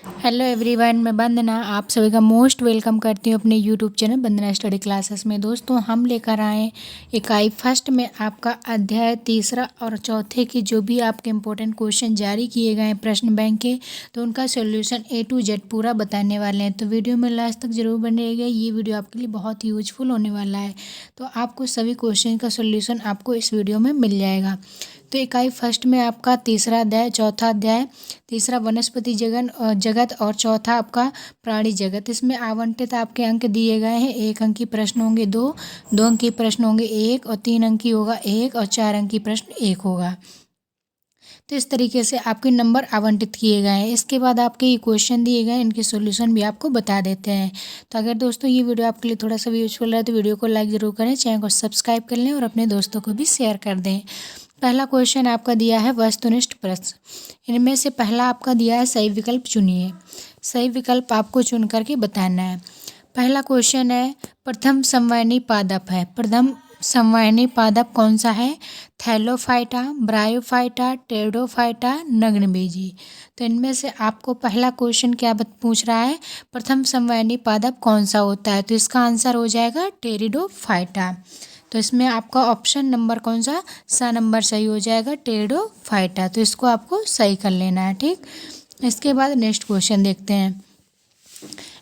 Hello everyone, मैं वंदना आप सभी का मोस्ट वेलकम करती हूँ अपने यूट्यूब चैनल वंदना स्टडी क्लासेस में। दोस्तों, हम लेकर आए हैं इकाई फर्स्ट में आपका अध्याय तीसरा और चौथे की जो भी आपके इम्पोर्टेंट क्वेश्चन जारी किए गए हैं प्रश्न बैंक के, तो उनका सोल्यूशन A to Z पूरा बताने वाले हैं। तो वीडियो में लास्ट तक जरूर बने रहिएगा, ये वीडियो आपके लिए बहुत यूजफुल होने वाला है। तो आपको सभी क्वेश्चन का सोल्यूशन आपको इस वीडियो में मिल जाएगा। तो इकाई फर्स्ट में आपका तीसरा अध्याय, चौथा अध्याय, तीसरा वनस्पति जगत और चौथा आपका प्राणी जगत। इसमें आवंटित आपके अंक दिए गए हैं। 1 अंक की प्रश्न होंगे 2, 2 अंक की प्रश्न होंगे 1 और 3 अंक की होगा 1 और 4 अंक की प्रश्न 1 होगा। तो इस तरीके से आपके नंबर आवंटित किए गए हैं। इसके बाद आपके ये क्वेश्चन दिए गए हैं, इनके सॉल्यूशन भी आपको बता देते हैं। तो अगर दोस्तों ये वीडियो आपके लिए थोड़ा सा भी यूजफुल रहा है तो वीडियो को लाइक ज़रूर करें, चैनल को सब्सक्राइब कर लें और अपने दोस्तों को भी शेयर कर दें। पहला क्वेश्चन आपका दिया है वस्तुनिष्ठ प्रश्न। इनमें से पहला आपका दिया है सही विकल्प चुनिए। सही विकल्प आपको चुन करके बताना है। पहला क्वेश्चन है प्रथम संवहनी पादप है। प्रथम संवहनी पादप कौन सा है? थैलोफाइटा, ब्रायोफाइटा, टेरिडोफाइटा, नग्नबीजी। तो इनमें से आपको पहला क्वेश्चन क्या पूछ रहा है, प्रथम संवहनी पादप कौन सा होता है? तो इसका आंसर हो जाएगा टेरिडोफाइटा। तो इसमें आपका ऑप्शन नंबर कौन सा नंबर सही हो जाएगा? टेरिडोफाइटा। तो इसको आपको सही कर लेना है, ठीक। इसके बाद नेक्स्ट क्वेश्चन देखते हैं।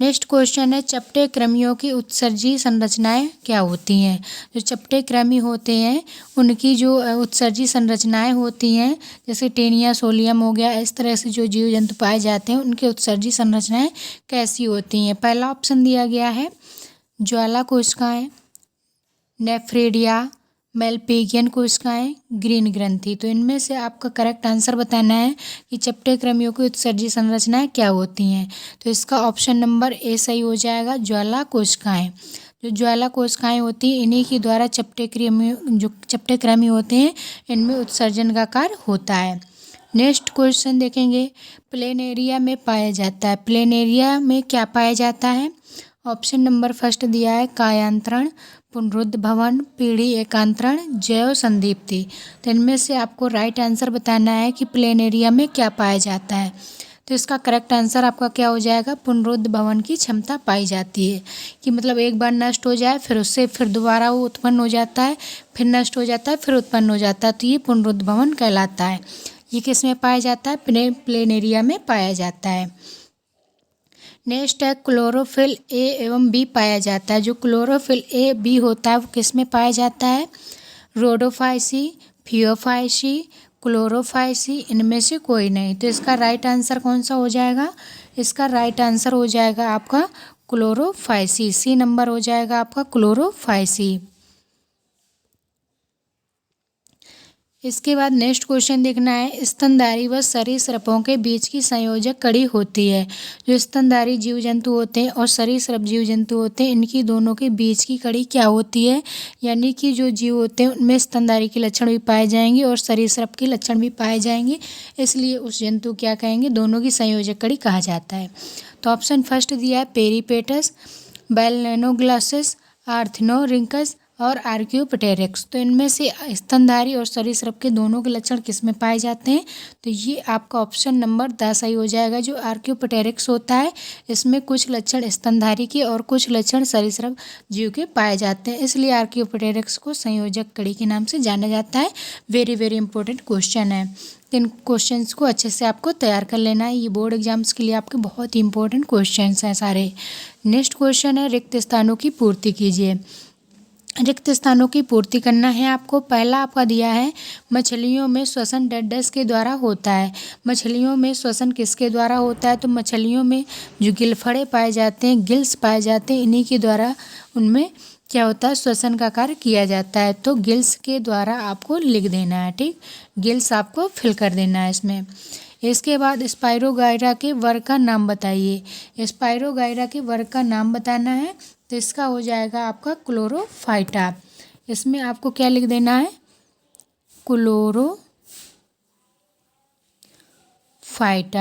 नेक्स्ट क्वेश्चन है चपटे कृमियों की उत्सर्जी संरचनाएं क्या होती हैं? जो चपटे कृमि होते हैं उनकी जो उत्सर्जी संरचनाएं होती हैं, जैसे टेनिया सोलियम हो गया, इस तरह से जो जीव जंतु पाए जाते हैं उनकी उत्सर्जी संरचनाएं कैसी होती हैं? पहला ऑप्शन दिया गया है ज्वाला कोशिकाएं, नेफ्रेडिया, मेलपेगियन कोशिकाएं, ग्रीन ग्रंथि। तो इनमें से आपका करेक्ट आंसर बताना है कि चपटे कृमियों की उत्सर्जी संरचनाएं क्या होती हैं। तो इसका ऑप्शन नंबर ए सही हो जाएगा, ज्वाला कोशिकाएं। जो ज्वाला कोशिकाएं होती हैं इन्हीं के द्वारा चपटे कृमि होते हैं इनमें उत्सर्जन का कार्य होता है। नेक्स्ट क्वेश्चन देखेंगे, प्लेनेरिया में पाया जाता है। प्लेनेरिया में क्या पाया जाता है? ऑप्शन नंबर फर्स्ट दिया है कायांतरण, पुनरुद्भवन, पीढ़ी एकांतरण, जैव संदीप्ति। तो इनमें से आपको राइट आंसर बताना है कि प्लेनेरिया में क्या पाया जाता है। तो इसका करेक्ट आंसर आपका क्या हो जाएगा? पुनरुद्भवन की क्षमता पाई जाती है, कि मतलब एक बार नष्ट हो जाए फिर उससे फिर दोबारा वो उत्पन्न हो जाता है, फिर नष्ट हो जाता है फिर उत्पन्न हो जाता है। तो ये पुनरुद्भवन कहलाता है। ये किस में पाया जाता है? प्लेनेरिया में पाया जाता है। नेक्स्ट है क्लोरोफिल ए एवं बी पाया जाता है। जो क्लोरोफिल ए बी होता है वो किस में पाया जाता है? रोडोफाइसी, फियोफाइसी, क्लोरोफाइसी, इनमें से कोई नहीं। तो इसका राइट आंसर कौन सा हो जाएगा? इसका राइट आंसर हो जाएगा आपका क्लोरोफाइसी। सी नंबर हो जाएगा आपका क्लोरोफाइसी। इसके बाद नेक्स्ट क्वेश्चन देखना है स्तनधारी व सरीसृपों के बीच की संयोजक कड़ी होती है। जो स्तनधारी जीव जंतु होते हैं और सरीसृप जीव जंतु होते हैं इनकी दोनों के बीच की कड़ी क्या होती है? यानी कि जो जीव होते हैं उनमें स्तनधारी के लक्षण भी पाए जाएंगे और सरीसृप के लक्षण भी पाए जाएंगे, इसलिए उस जंतु क्या कहेंगे? दोनों की संयोजक कड़ी कहा जाता है। तो ऑप्शन फर्स्ट दिया है पेरीपेटस, बैलेनोग्लासिस, आर्थ्योरिंकस और आर्कियोप्टेरिक्स। तो इनमें से स्तनधारी और सरीसृप के दोनों के लक्षण किस में पाए जाते हैं? तो ये आपका ऑप्शन नंबर 10 सही हो जाएगा। जो आर्कियोप्टेरिक्स होता है इसमें कुछ लक्षण स्तनधारी के और कुछ लक्षण सरीसृप जीव के पाए जाते हैं, इसलिए आर्कियोप्टेरिक्स को संयोजक कड़ी के नाम से जाना जाता है। वेरी वेरी इंपॉर्टेंट क्वेश्चन है। इन क्वेश्चंस को अच्छे से आपको तैयार कर लेना है, ये बोर्ड एग्जाम्स के लिए आपके बहुत ही इंपॉर्टेंट क्वेश्चंस हैं सारे। नेक्स्ट क्वेश्चन है रिक्त स्थानों की पूर्ति कीजिए। रिक्त स्थानों की पूर्ति करना है आपको। पहला आपका दिया है मछलियों में श्वसन डैश के द्वारा होता है। मछलियों में श्वसन किसके द्वारा होता है? तो मछलियों में जो गिलफड़े पाए जाते हैं, गिल्स पाए जाते हैं, इन्हीं के द्वारा उनमें क्या होता है? श्वसन का कार्य किया जाता है। तो गिल्स के द्वारा आपको लिख देना है, ठीक। गिल्स आपको फिल कर देना है इसमें। इसके बाद स्पाइरोगाइरा के वर्ग का नाम बताइए। स्पाइरोगाइरा के वर्ग का नाम बताना है। तो इसका हो जाएगा आपका क्लोरोफाइटा। इसमें आपको क्या लिख देना है? क्लोरोफाइटा।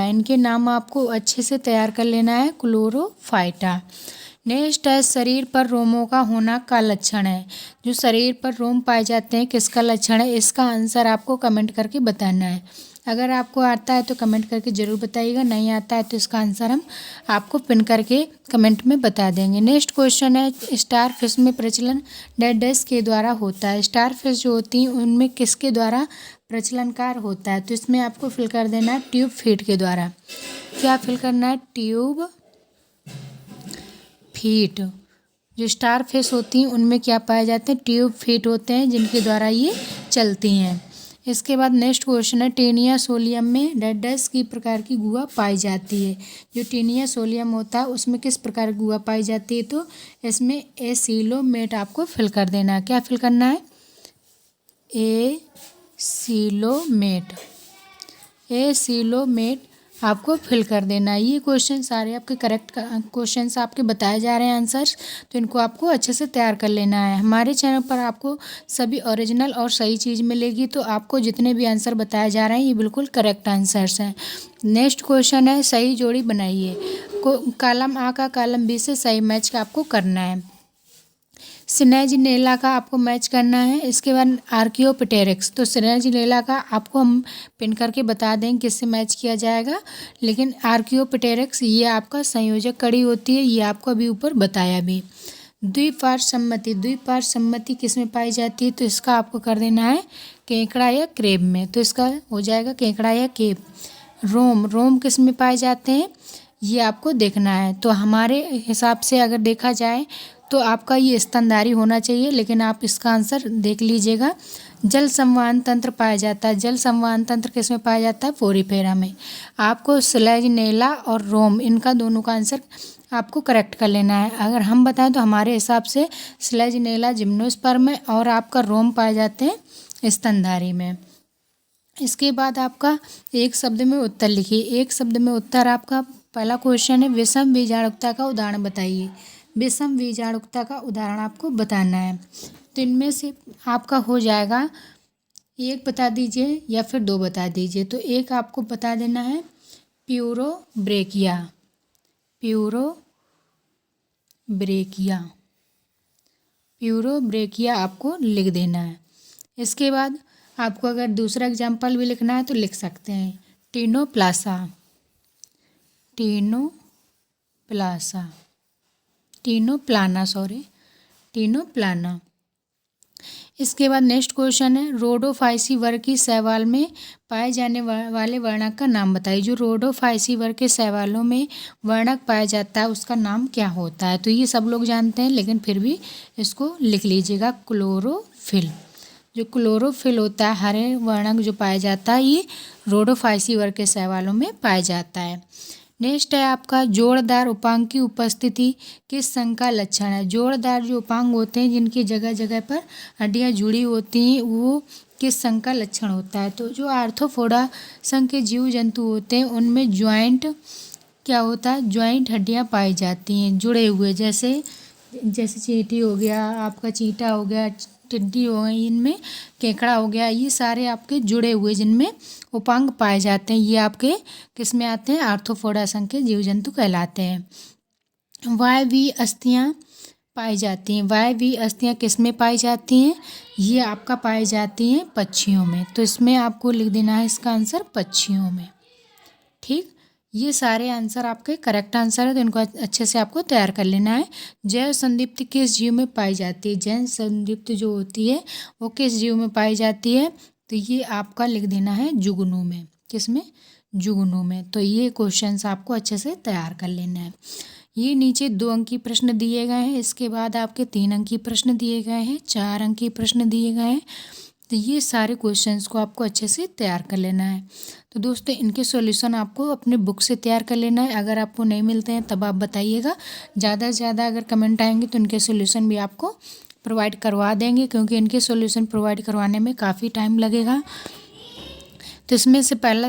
इनके नाम आपको अच्छे से तैयार कर लेना है, क्लोरोफाइटा। नेक्स्ट है शरीर पर रोमों का होना का लक्षण है। जो शरीर पर रोम पाए जाते हैं किसका लक्षण है? इसका आंसर आपको कमेंट करके बताना है। अगर आपको आता है तो कमेंट करके ज़रूर बताइएगा, नहीं आता है तो इसका आंसर हम आपको पिन करके कमेंट में बता देंगे। नेक्स्ट क्वेश्चन है, स्टार फिश में प्रचलन डैश के द्वारा होता है। स्टार फिश जो होती हैं उनमें किसके द्वारा प्रचलनकार होता है? तो इसमें आपको फिल कर देना है ट्यूब फीड के द्वारा। क्या फिल करना है? Tube feet. जो स्टार फिश होती हैं उनमें क्या पाए जाते हैं? ट्यूब फीट होते हैं, जिनके द्वारा ये चलती हैं। इसके बाद नेक्स्ट क्वेश्चन है, टेनिया सोलियम में डैश की प्रकार की गुहा पाई जाती है। जो टेनिया सोलियम होता है उसमें किस प्रकार की गुहा पाई जाती है? तो इसमें एसिलोमेट आपको फिल कर देना है। क्या फिल करना है? एसिलोमेट। एसिलोमेट आपको फिल कर देना है। ये क्वेश्चन सारे आपके करेक्ट क्वेश्चंस आपके बताए जा रहे हैं आंसर्स, तो इनको आपको अच्छे से तैयार कर लेना है। हमारे चैनल पर आपको सभी ओरिजिनल और सही चीज़ मिलेगी, तो आपको जितने भी आंसर बताए जा रहे हैं ये बिल्कुल करेक्ट आंसर्स हैं। नेक्स्ट क्वेश्चन है, सही जोड़ी बनाइए। कॉलम आ का कॉलम बी से सही मैच का आपको करना है। सिनेजिनेला का आपको मैच करना है। इसके बाद आर्कियोप्टेरिक्स, तो सिनेजिनेला का आपको हम पिन करके बता दें किससे मैच किया जाएगा, लेकिन आर्कियोप्टेरिक्स ये आपका संयोजक कड़ी होती है, ये आपको अभी ऊपर बताया भी। द्विपार्श्व सम्मति, द्विपार्श्व सम्मति किस में पाई जाती है? तो इसका आपको कर देना है केकड़ा या क्रेब में, तो इसका हो जाएगा केकड़ा या केब। रोम, रोम किस में पाए जाते हैं ये आपको देखना है। तो हमारे हिसाब से अगर देखा जाए तो आपका ये स्तनधारी होना चाहिए, लेकिन आप इसका आंसर देख लीजिएगा। जल संवहन तंत्र पाया जाता है। जल संवहन तंत्र किस में पाया जाता है? पोरीफेरा में। आपको स्लेजिनेला और रोम, इनका दोनों का आंसर आपको करेक्ट कर लेना है। अगर हम बताएं तो हमारे हिसाब से स्लेजिनेला जिम्नोस्पर्म में और आपका रोम पाए जाते हैं स्तनधारी में। इसके बाद आपका एक शब्द में उत्तर लिखिए। एक शब्द में उत्तर आपका पहला क्वेश्चन है, विषम बीजाणुकता का उदाहरण बताइए। विषम बीजाणुकता का उदाहरण आपको बताना है। तो इनमें से आपका हो जाएगा, एक बता दीजिए या फिर दो बता दीजिए। तो एक आपको बता देना है प्यूरोब्रेकिया। प्यूरोब्रेकिया, प्यूरोब्रेकिया आपको लिख देना है। इसके बाद आपको अगर दूसरा एग्जाम्पल भी लिखना है तो लिख सकते हैं, टीनोप्लासा। टीनोप्लासा, टीनोप्लाना, टीनोप्लाना। इसके बाद नेक्स्ट क्वेश्चन है, रोडोफाइसी वर्ग की शैवाल में पाए जाने वाले वर्णक का नाम बताइए। जो रोडोफाइसी वर्ग के शैवालों में वर्णक पाया जाता है उसका नाम क्या होता है? तो ये सब लोग जानते हैं, लेकिन फिर भी इसको लिख लीजिएगा, क्लोरोफिल। जो क्लोरोफिल होता है, हरे वर्णक जो पाया जाता है, ये रोडोफाइसी वर्ग के शैवालों में पाया जाता है। नेक्स्ट है आपका, जोड़दार उपांग की उपस्थिति किस संघ का लक्षण है? जोड़दार जो उपांग होते हैं, जिनकी जगह जगह पर हड्डियां जुड़ी होती हैं, वो किस संघ का लक्षण होता है? तो जो आर्थ्रोपोडा संघ के जीव जंतु होते हैं उनमें ज्वाइंट क्या होता है? ज्वाइंट हड्डियां पाई जाती हैं जुड़े हुए, जैसे चींटी हो गया, आपका चींटा हो गया, टिड्डी हो गई, इनमें केकड़ा हो गया, ये सारे आपके जुड़े हुए जिनमें उपांग पाए जाते हैं, ये आपके किस में आते हैं? आर्थ्रोपोडा संघ के जीव जंतु कहलाते हैं। वायवीय अस्थियां पाई जाती हैं। वायवीय अस्थियां किस में पाई जाती हैं? ये आपका पाई जाती हैं पक्षियों में, तो इसमें आपको लिख देना है इसका आंसर पक्षियों में। ठीक, ये सारे आंसर आपके करेक्ट आंसर है, तो इनको अच्छे से आपको तैयार कर लेना है। जैव संदीप्ति किस जीव में पाई जाती है? जैव संदीप्ति जो होती है वो किस जीव में पाई जाती है? तो ये आपका लिख देना है जुगनू में। किस में? जुगनू में। तो ये क्वेश्चंस आपको अच्छे से तैयार कर लेना है। ये नीचे 2 अंक की प्रश्न दिए गए हैं, इसके बाद आपके 3 अंक की प्रश्न दिए गए हैं, 4 अंक की प्रश्न दिए गए हैं। तो ये सारे क्वेश्चंस को आपको अच्छे से तैयार कर लेना है। तो दोस्तों, इनके सॉल्यूशन आपको अपने बुक से तैयार कर लेना है। अगर आपको नहीं मिलते हैं तब आप बताइएगा, ज़्यादा से ज़्यादा अगर कमेंट आएंगे तो इनके सॉल्यूशन भी आपको प्रोवाइड करवा देंगे, क्योंकि इनके सॉल्यूशन प्रोवाइड करवाने में काफ़ी टाइम लगेगा। तो इसमें से पहला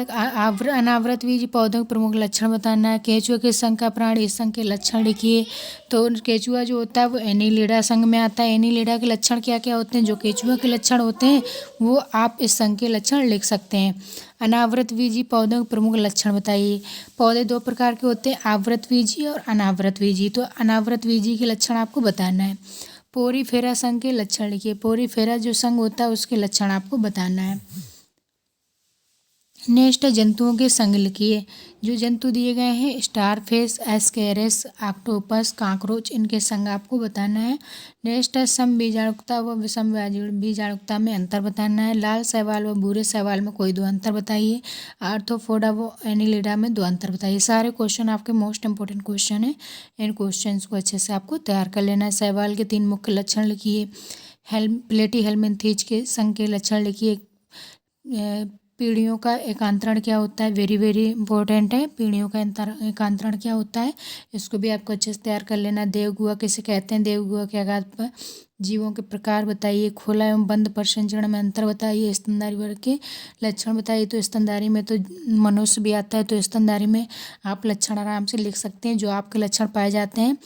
अनावृतबीजी पौधों के प्रमुख लक्षण बताना है। केंचुआ किस संघ का प्राणी? इस संघ के लक्षण लिखिए। तो केंचुआ जो होता है वो एनीलिडा संघ में आता है। एनीलिडा के लक्षण क्या क्या होते हैं? जो केंचुआ के लक्षण होते हैं वो आप इस संघ के लक्षण लिख सकते हैं। अनावृतबीजी पौधों के प्रमुख लक्षण बताइए। पौधे 2 प्रकार के होते हैं, आवृतबीजी और अनावृतबीजी। तो अनावृतबीजी के लक्षण आपको बताना है। पोरीफेरा संघ के लक्षण लिखिए। पोरीफेरा जो संघ होता है उसके लक्षण आपको बताना है। नेक्स्ट है जंतुओं के संग लिखिए। जो जंतु दिए गए हैं स्टारफिश, एस्केरिस, ऑक्टोपस, काकरोच, इनके संग आपको बताना है। नेक्स्ट है समबीजाणुकता व विषम बीजाणुकता में अंतर बताना है। लाल शैवाल व भूरे शैवाल में कोई दो अंतर बताइए। आर्थ्रोपोडा व एनिलिडा में दो अंतर बताइए। सारे क्वेश्चन आपके मोस्ट इंपॉर्टेंट क्वेश्चन हैं। इन क्वेश्चंस को अच्छे से आपको तैयार कर लेना है। शैवाल के 3 मुख्य लक्षण लिखिए। प्लेटी हेलमिंथेज के संघ के लक्षण लिखिए। पीढ़ियों का एकांतरण क्या होता है, वेरी वेरी इंपॉर्टेंट है। पीढ़ियों का एकांतरण क्या होता है, इसको भी आपको अच्छे से तैयार कर लेना। देवगुहा किसे कहते हैं, देवगुहा के आघात पर जीवों के प्रकार बताइए। खोला एवं बंद प्रसंचरण में अंतर बताइए। स्तनधारी वर्ग के लक्षण बताइए। तो स्तनधारी में तो मनुष्य भी आता है, तो स्तनधारी में आप लक्षण आराम से लिख सकते हैं। जो आपके लक्षण पाए जाते हैं,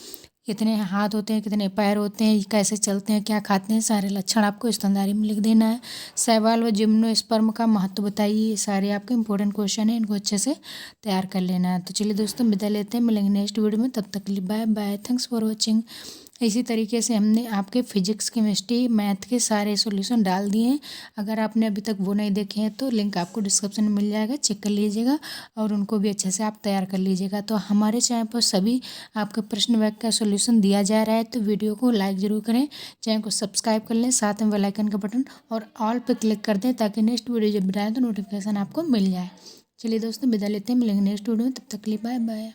कितने हाथ होते हैं, कितने पैर होते हैं, कैसे चलते हैं, क्या खाते हैं, सारे लक्षण आपको स्तनधारी में लिख देना है। शैवाल व जिम्नोस्पर्म का महत्व बताइए। ये सारे आपके इंपॉर्टेंट क्वेश्चन हैं, इनको अच्छे से तैयार कर लेना है। तो चलिए दोस्तों, विदा लेते हैं, मिलेंगे नेक्स्ट वीडियो में। तब तक के लिए bye bye, thanks for watching. इसी तरीके से हमने आपके फिजिक्स, केमिस्ट्री, मैथ के सारे सॉल्यूशन डाल दिए हैं। अगर आपने अभी तक वो नहीं देखे हैं तो लिंक आपको डिस्क्रिप्शन में मिल जाएगा, चेक कर लीजिएगा और उनको भी अच्छे से आप तैयार कर लीजिएगा। तो हमारे चैनल पर सभी आपके प्रश्न बैंक का सॉल्यूशन दिया जा रहा है, तो वीडियो को लाइक ज़रूर करें, चैनल को सब्सक्राइब कर लें, साथ में बेल आइकन का बटन और ऑल पर क्लिक कर दें ताकि नेक्स्ट वीडियो जब बनाएं तो नोटिफिकेशन आपको मिल जाए। चलिए दोस्तों, विदा लेते हैं, मिलेंगे नेक्स्ट वीडियो में। तब तक के लिए बाय बाय।